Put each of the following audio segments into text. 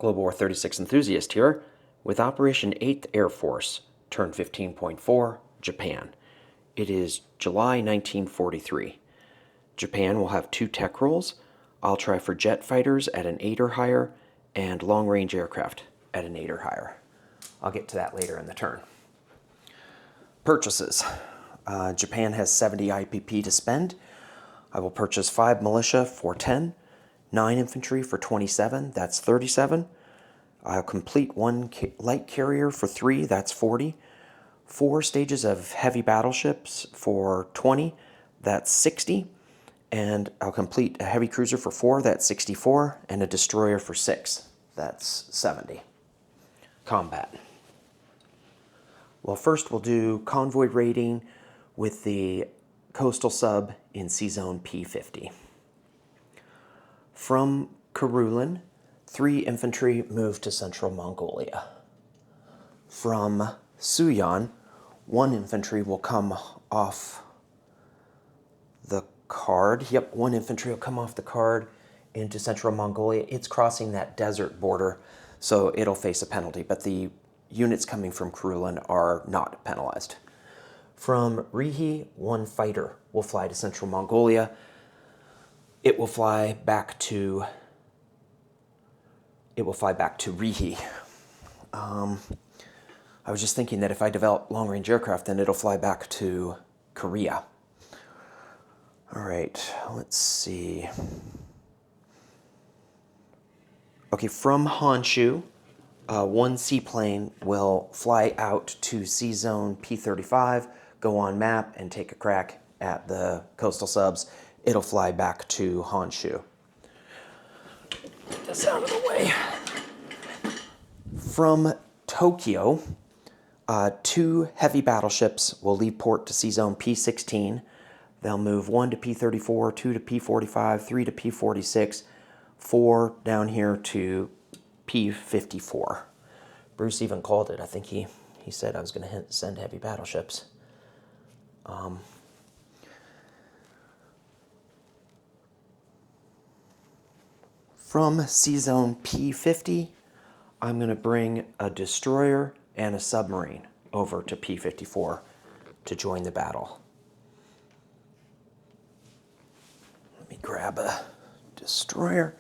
Global War 36 enthusiast here with Operation 8th Air Force, turn 15.4, Japan. It is July 1943. Japan will have 2 tech rolls. I'll try for jet fighters at an 8 or higher and long-range aircraft at an 8 or higher. I'll get to that later in the turn. Purchases. Japan has 70 IPP to spend. I will purchase 5 militia for 10, 9 infantry for 27, that's 37. I'll complete 1 light carrier for 3, that's 40. 4 stages of heavy battleships for 20, that's 60. And I'll complete a heavy cruiser for 4, that's 64, and a destroyer for 6, that's 70. Combat. Well, first we'll do convoy raiding with the coastal sub in C-Zone P50. From Karulin, 3 infantry move to central Mongolia. From Suyan, 1 infantry will come off the card. Yep, 1 infantry will come off the card into central Mongolia. It's crossing that desert border, so it'll face a penalty, but the units coming from Karulin are not penalized. From Rihi, 1 fighter will fly to central Mongolia. It will fly back to Rihi. I was just thinking that if I develop long-range aircraft, then it'll fly back to Korea. All right, let's see. Okay, from Honshu, 1 seaplane will fly out to C-Zone P35, go on map, and take a crack at the coastal subs. It'll fly back to Honshu. Get this out of the way. From Tokyo, 2 heavy battleships will leave port to C-Zone P16. They'll move 1 to P34, 2 to P45, 3 to P46, 4 down here to P54. Bruce even called it. I think he said I was going to send heavy battleships. From C-Zone P50, I'm going to bring a destroyer and a submarine over to P54 to join the battle. Let me grab a destroyer.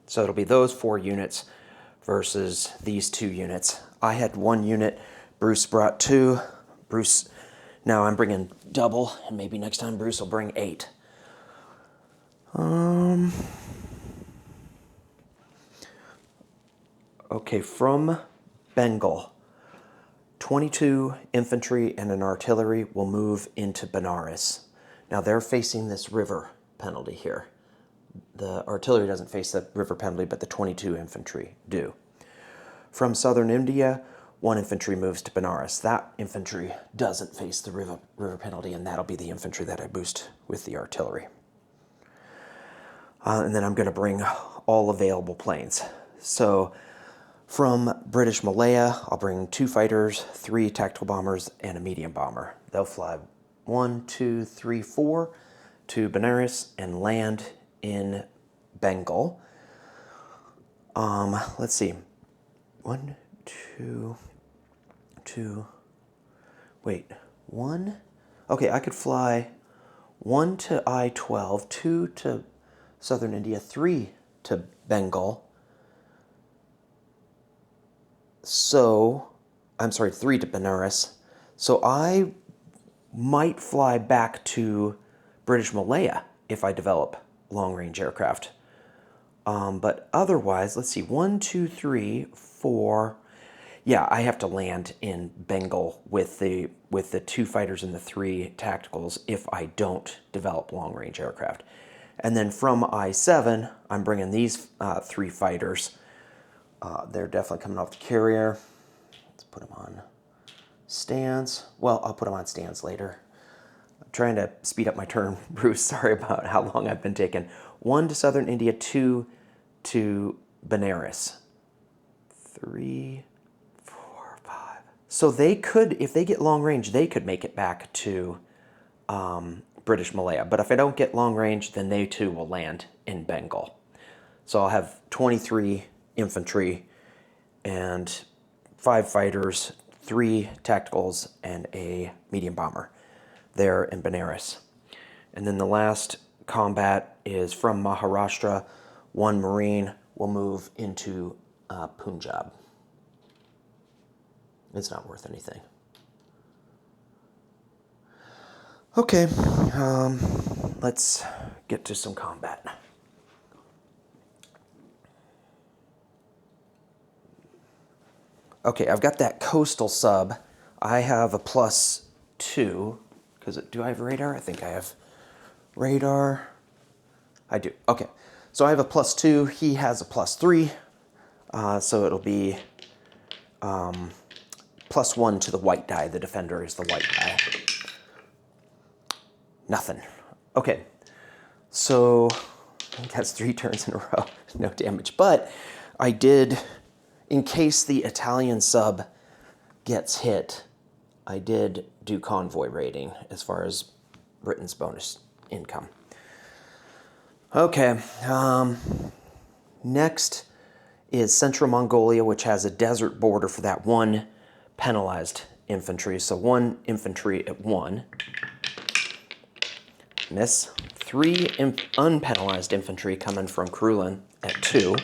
So it'll be those 4 units versus these 2 units. I had 1 unit, Bruce brought 2. Bruce, now I'm bringing double, and maybe next time Bruce will bring 8. Okay, from Bengal, 22 infantry and an artillery will move into Benares. Now they're facing this river penalty here. The artillery doesn't face the river penalty, but the 22 infantry do. From southern India, 1 infantry moves to Benares. That infantry doesn't face the river penalty, and that'll be the infantry that I boost with the artillery. And then I'm going to bring all available planes. So from British Malaya, I'll bring 2 fighters, 3 tactical bombers, and a medium bomber. They'll fly 1, 2, 3, 4 to Benares and land in Bengal. Let's see. 1, 2, 1. Okay, I could fly 1 to I-12, 2 to southern India, 3 to Bengal. So, I'm sorry, 3 to Benares. So I might fly back to British Malaya if I develop long-range aircraft. But otherwise, let's see, 1, 2, 3, 4. Yeah, I have to land in Bengal with the 2 fighters and the 3 tacticals if I don't develop long-range aircraft. And then from I-7, I'm bringing these 3 fighters. They're definitely coming off the carrier. Let's put them on stands. Well, I'll put them on stands later. I'm trying to speed up my turn, Bruce. Sorry about how long I've been taking. 1 to southern India, 2 to Benares. 3, 4, 5. So they could, if they get long range, they could make it back to British Malaya. But if I don't get long range, then they too will land in Bengal. So I'll have 23 infantry and 5 fighters, 3 tacticals, and a medium bomber there in Benares. And then the last combat is from Maharashtra. 1 Marine will move into Punjab. It's not worth anything. Okay, let's get to some combat. Okay, I've got that coastal sub. I have a +2, because do I have radar? I think I have radar. I do. Okay, so I have a +2. He has a +3. So it'll be +1 to the white die. The defender is the white die. Nothing. Okay, so I think that's 3 turns in a row. No damage. But I did, in case the Italian sub gets hit, I did do convoy raiding as far as Britain's bonus income. Okay, next is Central Mongolia, which has a desert border for that 1 penalized infantry. So 1 infantry at 1. Miss. 3 unpenalized infantry coming from Krulin at 2.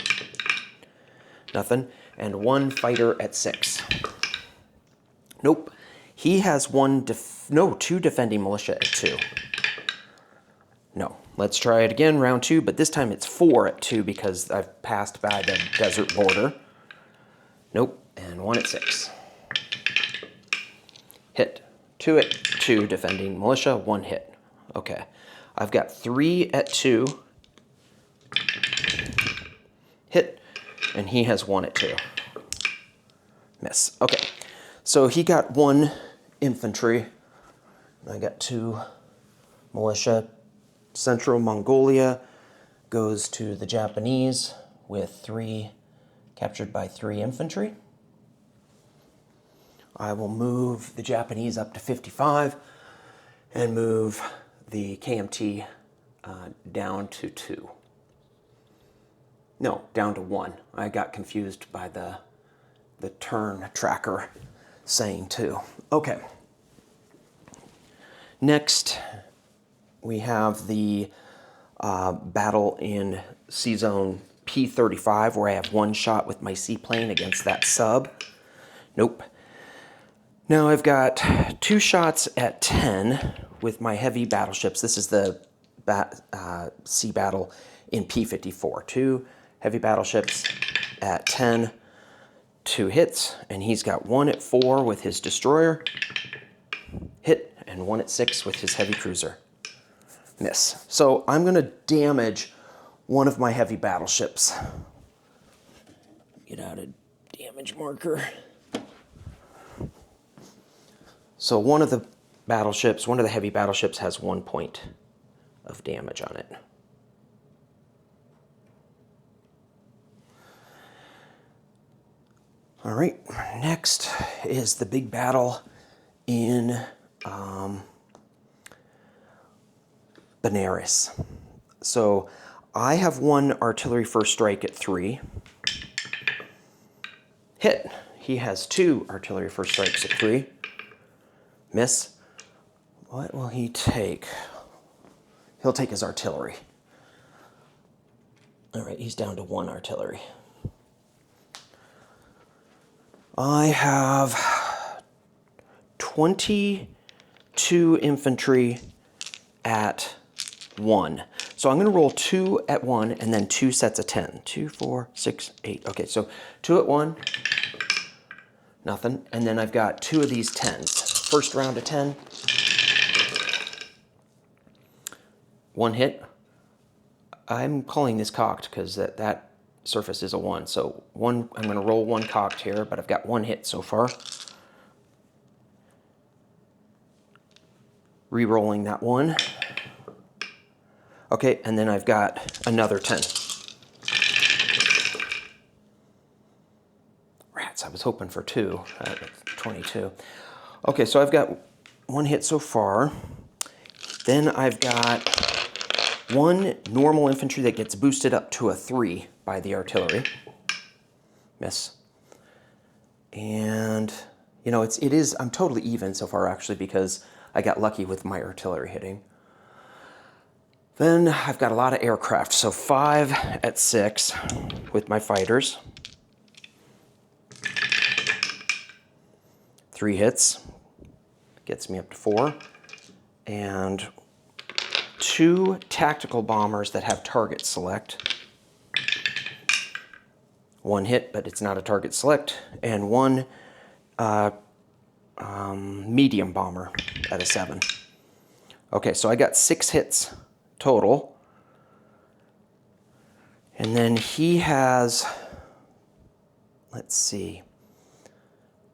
Nothing. And 1 fighter at 6. Nope. He has 2 defending militia at 2. No. Let's try it again, round 2, but this time it's 4 at 2 because I've passed by the desert border. Nope. And 1 at 6. Hit. 2 at 2 defending militia, 1 hit. Okay. I've got 3 at 2. Hit. And he has 1 at 2. Miss. Okay. So he got 1 infantry. I got 2 militia. Central Mongolia goes to the Japanese with 3 captured by 3 infantry. I will move the Japanese up to 55 and move the KMT down to 2. No, down to 1. I got confused by the turn tracker saying 2. Okay. Next, we have the battle in C-Zone P35, where I have 1 shot with my seaplane against that sub. Nope. Now I've got 2 shots at 10 with my heavy battleships. This is the sea battle in P54. 2 heavy battleships at 10, 2 hits, and he's got 1 at 4 with his destroyer. Hit, and 1 at 6 with his heavy cruiser. Miss. So I'm going to damage one of my heavy battleships. Get out a damage marker. So one of the heavy battleships has 1 point of damage on it. All right, next is the big battle in Benares. So I have 1 artillery first strike at 3. Hit. He has 2 artillery first strikes at 3. Miss. What will he take? He'll take his artillery. All right, he's down to 1 artillery. I have 22 infantry at 1. So I'm going to roll 2 at 1 and then 2 sets of 10. 2, 4, 6, 8. Okay, so 2 at 1. Nothing. And then I've got 2 of these 10s. First round of 10. 1 hit. I'm calling this cocked because that surface is a 1. So I'm going to roll 1 cocked here, but I've got 1 hit so far. Re-rolling that 1. Okay, and then I've got another 10. Rats, I was hoping for 2. 22. Okay, so I've got 1 hit so far. Then I've got one normal infantry that gets boosted up to a 3 by the artillery. Miss. And, you know, I'm totally even so far, actually, because I got lucky with my artillery hitting. Then I've got a lot of aircraft, so 5 at 6 with my fighters. 3 hits, gets me up to 4. And 2 tactical bombers that have target select. 1 hit, but it's not a target select, and 1 medium bomber at a 7. Okay, so I got 6 hits total. And then he has, let's see,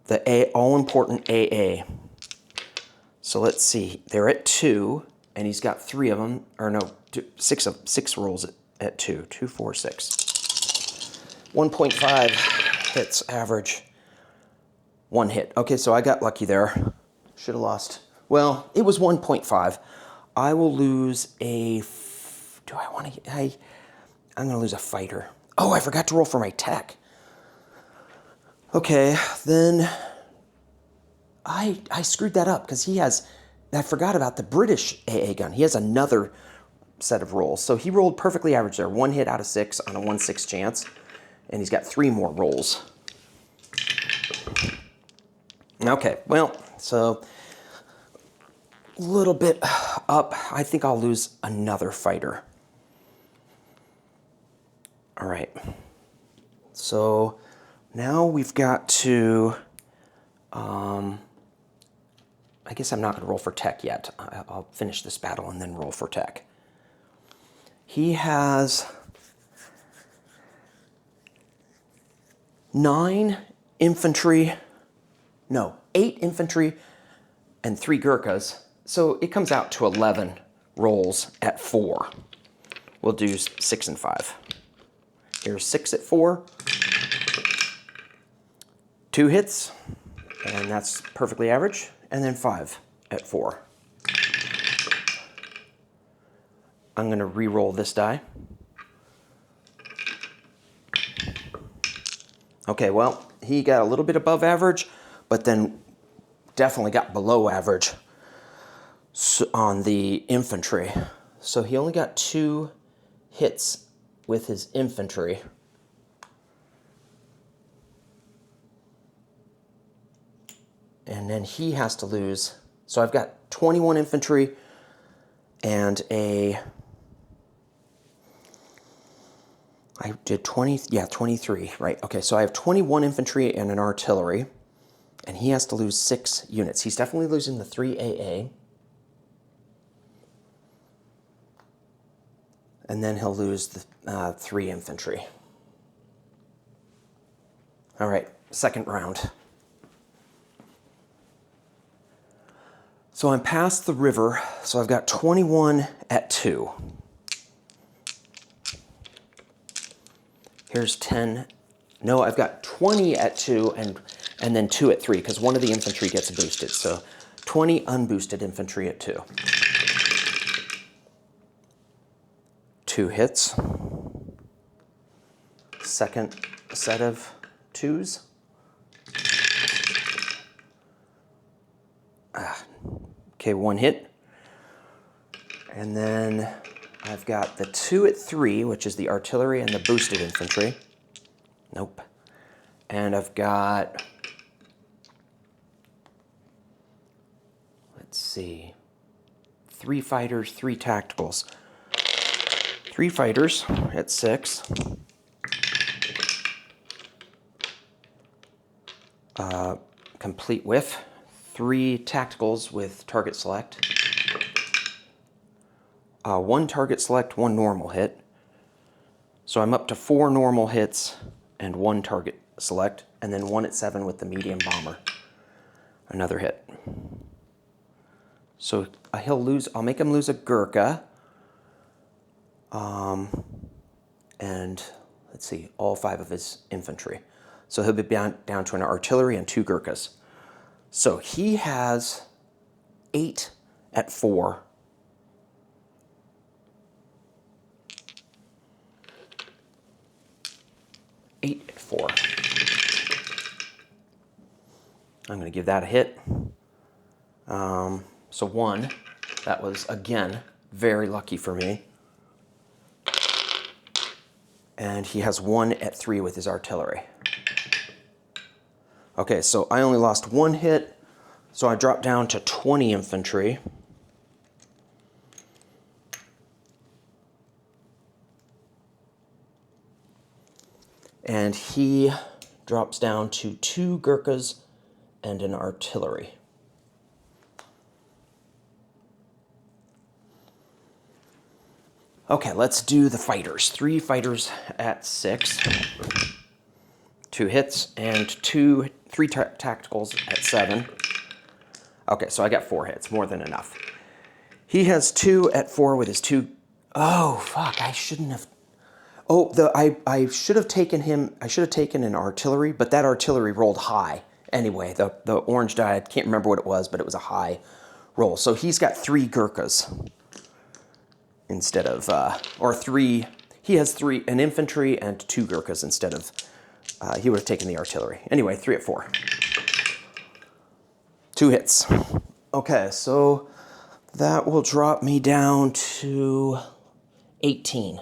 the all-important AA. So let's see, they're at 2, and he's got 3 of them, or no, 6 rolls at 2, 2, 4, 6. 1.5 hits average. 1 hit. Okay, so I got lucky there. Should have lost. Well, it was 1.5. I will lose a... Do I want to... I'm going to lose a fighter. Oh, I forgot to roll for my tech. Okay, then... I screwed that up because he has... I forgot about the British AA gun. He has another set of rolls. So he rolled perfectly average there. 1 hit out of 6 on a 1/6 chance. And he's got 3 more rolls. Okay, well, so a little bit up. I think I'll lose another fighter. All right. So now we've got to, I guess I'm not going to roll for tech yet. I'll finish this battle and then roll for tech. He has 8 infantry and 3 Gurkhas. So it comes out to 11 rolls at 4. We'll do 6 and 5. Here's 6 at 4. 2 hits, and that's perfectly average. And then 5 at 4. I'm going to re-roll this die. Okay, well, he got a little bit above average, but then definitely got below average on the infantry. So he only got 2 hits with his infantry. And then he has to lose. So I've got 21 infantry and I did 23, right? Okay, so I have 21 infantry and an artillery, and he has to lose 6 units. He's definitely losing the 3 AA. And then he'll lose the 3 infantry. All right, second round. So I'm past the river, so I've got 21 at 2. Here's 10. No, I've got 20 at 2 and then 2 at 3 because one of the infantry gets boosted. So 20 unboosted infantry at 2. 2 hits. Second set of 2s. Okay, 1 hit. And then I've got the 2 at 3, which is the artillery and the boosted infantry. Nope. And I've got, let's see, 3 fighters, 3 tacticals. 3 fighters at 6. Complete whiff. 3 tacticals with target select. 1 target select, 1 normal hit. So I'm up to 4 normal hits and 1 target select, and then 1 at 7 with the medium bomber. Another hit. So I'll make him lose a Gurkha. And let's see, all 5 of his infantry. So he'll be down to an artillery and 2 Gurkhas. So he has 8 at 4 I'm going to give that a hit. So 1, that was, again, very lucky for me. And he has 1 at 3 with his artillery. Okay, so I only lost 1 hit, so I dropped down to 20 infantry. And he drops down to 2 Gurkhas and an artillery. Okay, let's do the fighters. 3 fighters at 6. 2 hits and 3 tacticals at 7. Okay, so I got 4 hits, more than enough. He has 2 at 4 with his 2. Oh, fuck, I shouldn't have. Oh, I should have taken him. I should have taken an artillery, but that artillery rolled high. Anyway, the orange die, I can't remember what it was, but it was a high roll. So he's got 3 Gurkhas instead of, or 3. He has 3, an infantry and 2 Gurkhas instead of, he would have taken the artillery. Anyway, 3 at 4. 2 hits. Okay, so that will drop me down to 18.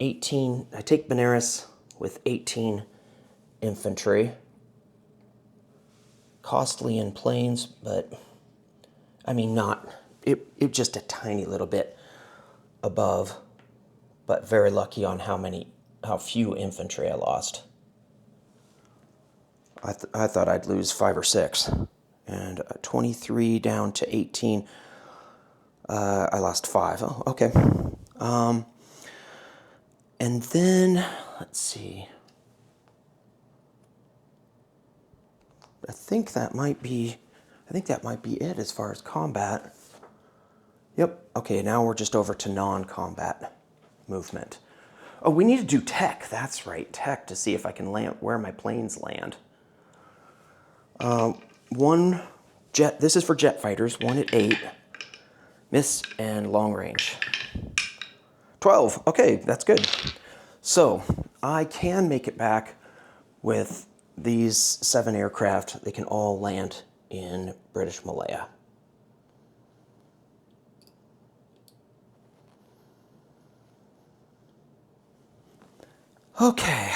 18, I take Benares with 18 infantry. Costly in planes, but I mean it just a tiny little bit above, but very lucky on how few infantry I lost. I thought I'd lose 5 or 6, and 23 down to 18. I lost 5. Oh, okay. And then let's see. I think that might be it as far as combat. Yep. Okay, now we're just over to non-combat movement. Oh, we need to do tech. That's right, tech, to see if I can land where my planes land. 1 jet. This is for jet fighters. 1 at 8. Miss and long range. 12. Okay, that's good. So I can make it back with these 7 aircraft. They can all land in British Malaya. Okay.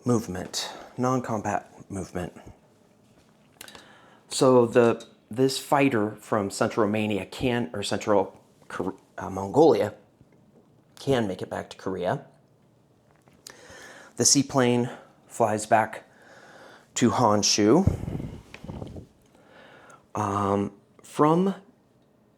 Movement, non-combat movement. So this fighter from Central Romania Mongolia can make it back to Korea. The seaplane flies back to Honshu. From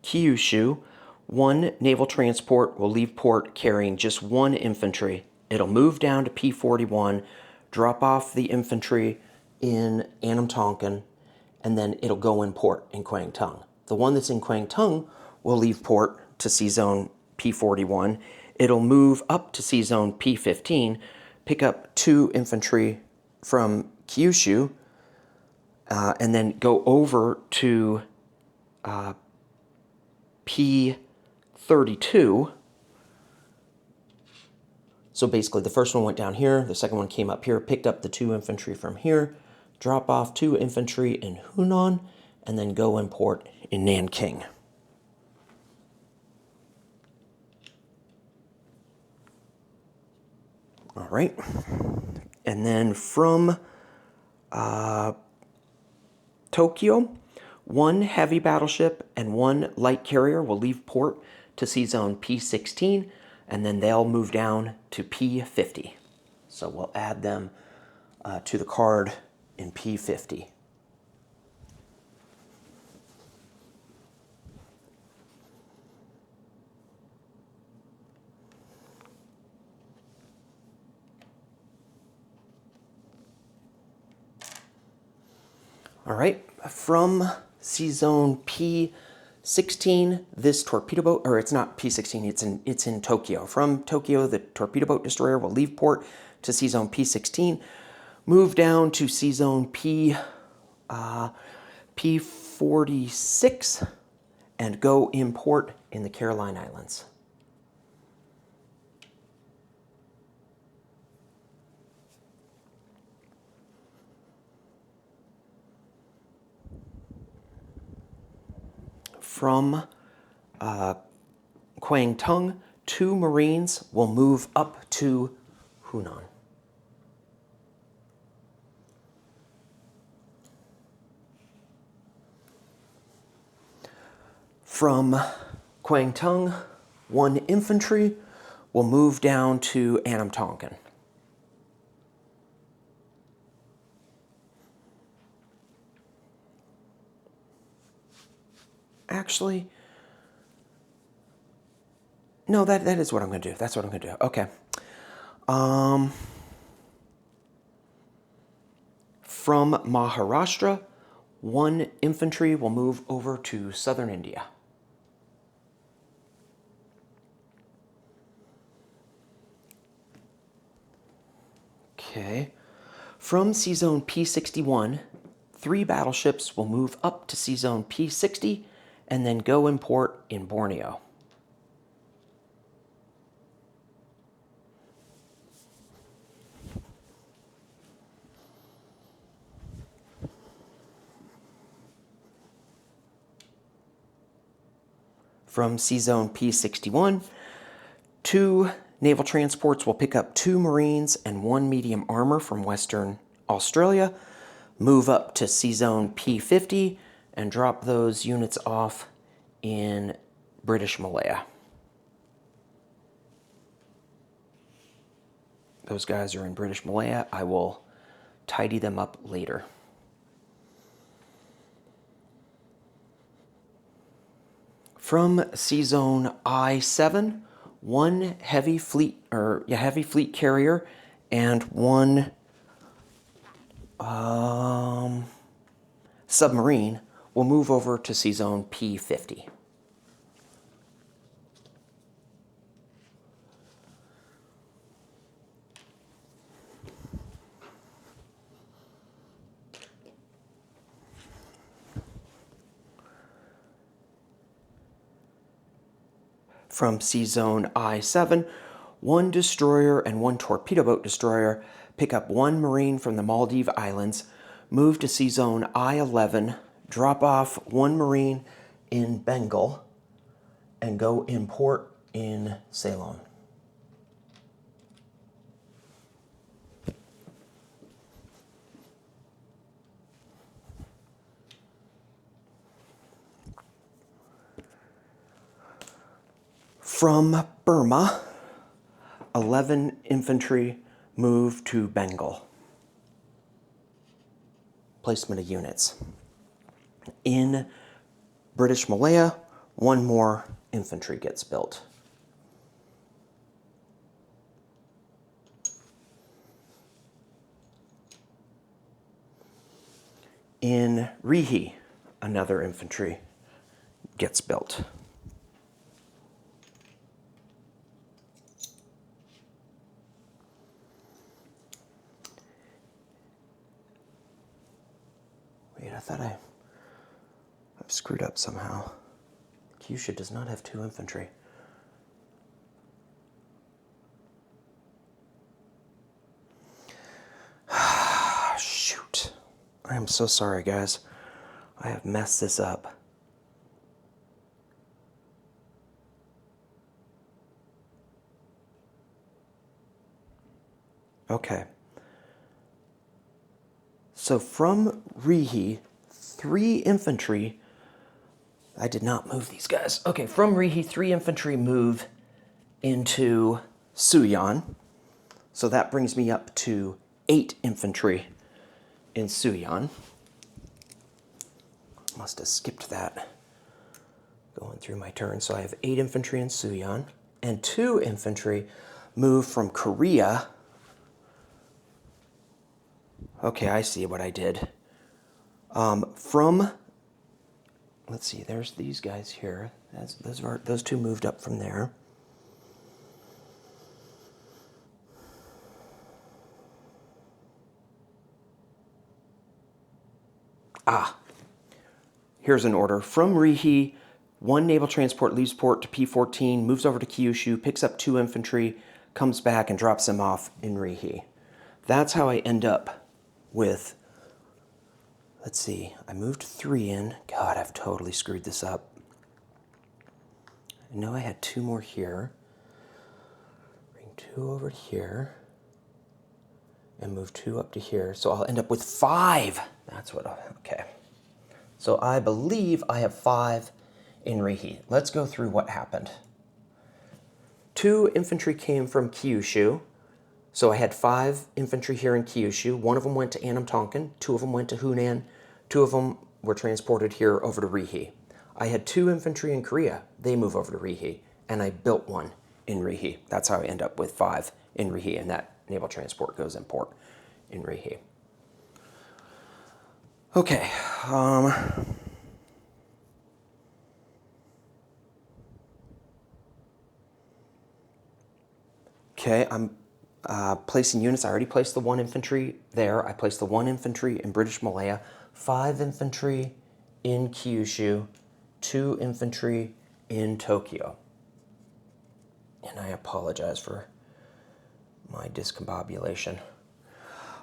Kyushu, 1 naval transport will leave port carrying just 1 infantry. It'll move down to P-41, drop off the infantry in Anam-Tonkin, and then it'll go in port in Kwangtung. The one that's in Kwangtung will leave port to C-Zone P-41. It'll move up to C-Zone P-15, pick up 2 infantry from Kyushu, and then go over to P-32. So basically the first one went down here, the second one came up here, picked up the 2 infantry from here, drop off 2 infantry in Hunan, and then go in port in Nanking. All right. And then from Tokyo, 1 heavy battleship and 1 light carrier will leave port to C-Zone P-16, and then they'll move down to P-50. So we'll add them to the card in P-50. All right, from C-Zone P-16, this torpedo boat, or it's not P-16, it's in Tokyo. From Tokyo, the torpedo boat destroyer will leave port to C-Zone P-16, move down to C-Zone P-46, and go in port in the Caroline Islands. from Kwangtung, 2 Marines will move up to Hunan. From Kwangtung, 1 infantry will move down to Annam-Tonkin. Actually, no, that is what I'm going to do. That's what I'm going to do. Okay. From Maharashtra, 1 infantry will move over to southern India. Okay. From Sea Zone P61, 3 battleships will move up to Sea Zone P60 and then go in port in Borneo. From Sea Zone P61, 2 naval transports will pick up 2 Marines and 1 medium armor from Western Australia, move up to Sea Zone P50, and drop those units off in British Malaya. Those guys are in British Malaya. I will tidy them up later. From Sea Zone I7, 1 heavy fleet carrier and 1 submarine will move over to Sea Zone P50. From Sea Zone I7, 1 destroyer and 1 torpedo boat destroyer pick up 1 Marine from the Maldive Islands, move to Sea Zone I11, drop off 1 Marine in Bengal, and go in port in Ceylon. From Burma, 11 infantry move to Bengal. Placement of units. In British Malaya, 1 more infantry gets built. In Rihi, another infantry gets built. Wait, I thought I've screwed up somehow. Kyushu does not have 2 infantry. Shoot. I am so sorry, guys. I have messed this up. Okay. So from Rihi, 3 infantry, I did not move these guys. Okay, from Rihi, 3 infantry move into Suyan. So that brings me up to 8 infantry in Suyan. Must have skipped that going through my turn. So I have 8 infantry in Suyan, and 2 infantry move from Korea. Okay, I see what I did. Let's see, there's these guys here. Those 2 moved up from there. Here's an order. From Rihi, 1 naval transport leaves port to P14, moves over to Kyushu, picks up 2 infantry, comes back and drops them off in Rihi. That's how I end up with, let's see, I moved 3 in. God, I've totally screwed this up. I know I had 2 more here. Bring 2 over to here. And move 2 up to here. So I'll end up with 5. That's what okay. So I believe I have 5 in reheat. Let's go through what happened. 2 infantry came from Kyushu. So I had 5 infantry here in Kyushu. 1 of them went to Annam Tonkin. 2 of them went to Hunan. 2 of them were transported here over to Rihe. I had 2 infantry in Korea. They move over to Rihe. And I built 1 in Rihe. That's how I end up with 5 in Rihe. And that naval transport goes in port in Rihe. Okay. Okay, I'm placing units. I already placed the 1 infantry there. I placed the 1 infantry in British Malaya, 5 infantry in Kyushu, 2 infantry in Tokyo. And I apologize for my discombobulation.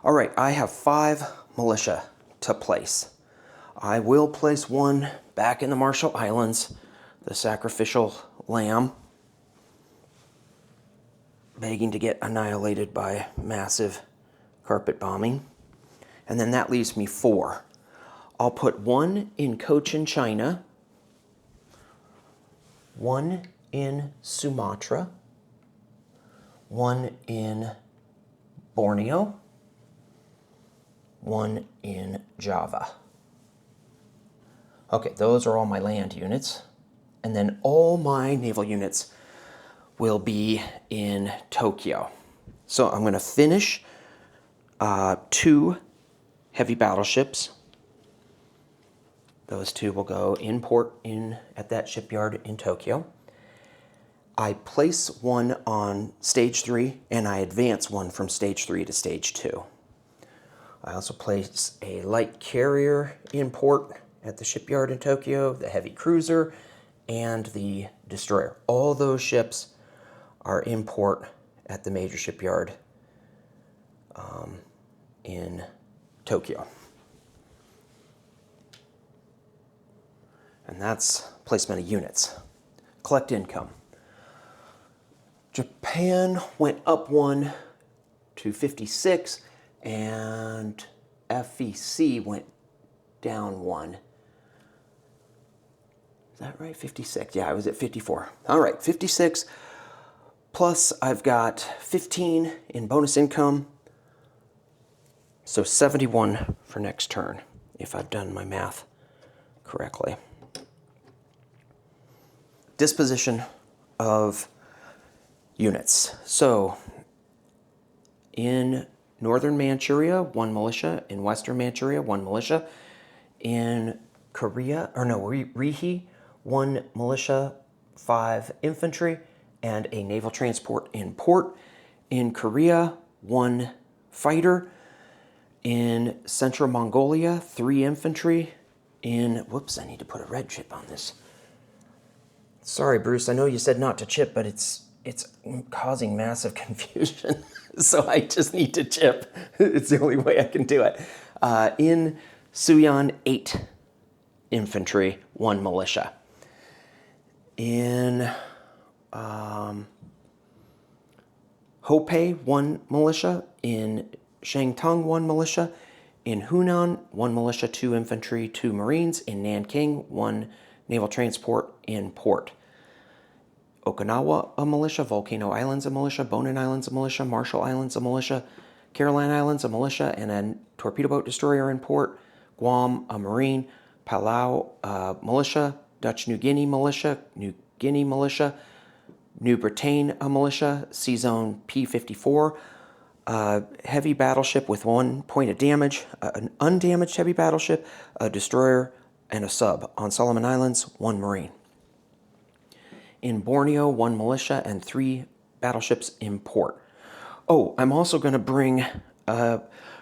All right, I have 5 militia to place. I will place 1 back in the Marshall Islands, the sacrificial lamb, begging to get annihilated by massive carpet bombing. And then that leaves me 4. I'll put 1 in Cochin, China, 1 in Sumatra, 1 in Borneo, 1 in Java. Okay, those are all my land units. And then all my naval units will be in Tokyo. So I'm going to finish 2 heavy battleships. Those 2 will go in port at that shipyard in Tokyo. I place 1 on stage 3, and I advance 1 from stage 3 to stage 2. I also place a light carrier in port at the shipyard in Tokyo, the heavy cruiser, and the destroyer. All those ships are in port at the major shipyard in Tokyo. And that's placement of units. Collect income. Japan went up 1 to 56, and FEC went down 1. Is that right? 56. Yeah, I was at 54. All right, 56. Plus, I've got 15 in bonus income. So 71 for next turn, if I've done my math correctly. Disposition of units. So in northern Manchuria, 1 militia. In western Manchuria, 1 militia. In Rihe, 1 militia, 5 infantry, and a naval transport in port. In Korea, 1 fighter. In central Mongolia, 3 infantry. Whoops, I need to put a red chip on this. Sorry, Bruce, I know you said not to chip, but it's causing massive confusion. So I just need to chip. It's the only way I can do it. In Suyan, 8 infantry, 1 militia. In Hopei, 1 militia. In Shangtung, 1 militia. In Hunan, 1 militia, 2 infantry, 2 marines. In Nanking, 1 naval transport in port. Okinawa, a militia. Volcano Islands, a militia. Bonin Islands, a militia. Marshall Islands, a militia. Caroline Islands, a militia, and a torpedo boat destroyer in port. Guam, a marine. Palau, a militia. Dutch New Guinea militia. New Guinea militia. New Britain, a militia. Sea Zone P-54. Heavy battleship with 1 point of damage. An undamaged heavy battleship. A destroyer and a sub. On Solomon Islands, 1 marine. In Borneo, 1 militia and 3 battleships in port. Oh, I'm also going to bring,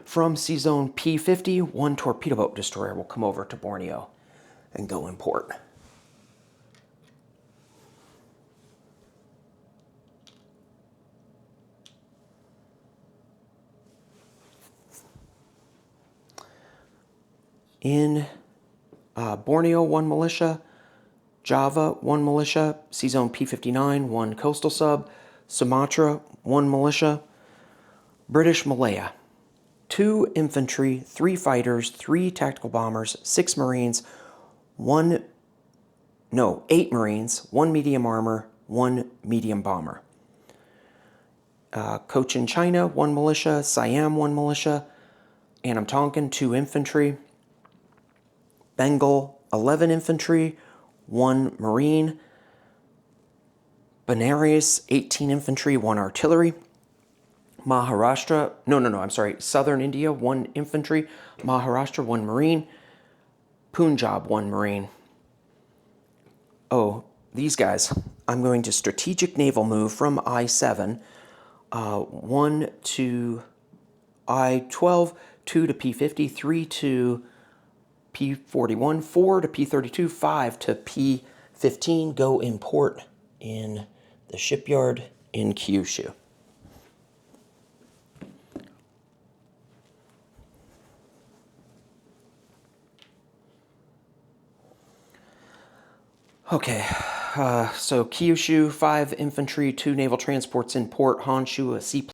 from Sea Zone P-50, 1 torpedo boat destroyer will come over to Borneo and go in port. In Borneo, 1 militia. Java, 1 militia. Sea Zone P-59, 1 coastal sub. Sumatra, 1 militia. British Malaya, 2 infantry, 3 fighters, 3 tactical bombers, 6 marines, 8 marines, 1 medium armor, 1 medium bomber. Cochin China, 1 militia. Siam, 1 militia. Annam Tonkin, 2 infantry. Bengal, 11 infantry, 1 marine. Benares, 18 infantry, 1 artillery. Southern India, 1 infantry. Maharashtra, 1 marine. Punjab, 1 marine. Oh, these guys. I'm going to strategic naval move from I-7, 1 to I-12, 2 to P-50, 3 to P-41, 4 to P-32, 5 to P-15. Go import in the shipyard in Kyushu. Okay, so Kyushu, 5 infantry, 2 naval transports in port. Honshu, a seaplane.